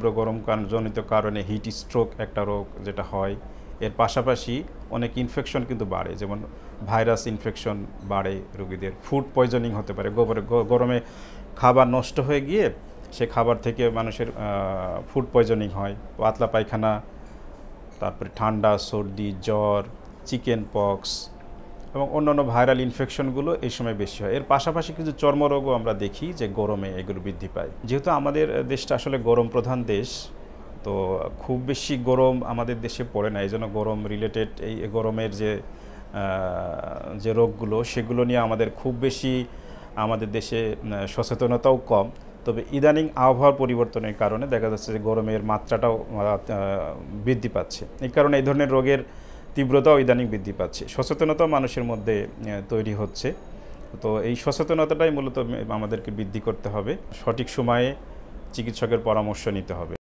তীব্র গরম জনিত কারণে হিট স্ট্রোক একটা রোগ যেটা হয়, এর পাশাপাশি অনেক ইনফেকশন কিন্তু বাড়ে, যেমন ভাইরাস ইনফেকশন বাড়ে রোগীদের, ফুড পয়জনিং হতে পারে, গরমে খাবার নষ্ট হয়ে গিয়ে সে খাবার থেকে মানুষের ফুড পয়জনিং হয়, পাতলা পায়খানা, তারপরে ঠান্ডা, সর্দি, জ্বর, চিকেন পক্স এবং অন্যান্য ভাইরাল ইনফেকশনগুলো এই সময় বেশি হয়। এর পাশাপাশি কিছু চর্মরোগও আমরা দেখি যে গরমে এগুলো বৃদ্ধি পায়। যেহেতু আমাদের দেশটা আসলে গরম প্রধান দেশ, তো খুব বেশি গরম আমাদের দেশে পড়ে না, এই জন্য গরম রিলেটেড এই গরমের যে রোগগুলো সেগুলো নিয়ে আমাদের খুব বেশি আমাদের দেশে সচেতনতাও কম। তবে ইদানিং আবহাওয়ার পরিবর্তনের কারণে দেখা যাচ্ছে যে গরমের মাত্রাটাও বৃদ্ধি পাচ্ছে, এই কারণে এই ধরনের রোগের তীব্রতাও ইদানিং বৃদ্ধি পাচ্ছে, সচেতনতাও মানুষের মধ্যে তৈরি হচ্ছে। তো এই সচেতনতাটাই মূলত আমাদেরকে বৃদ্ধি করতে হবে, সঠিক সময়ে চিকিৎসকের পরামর্শ নিতে হবে।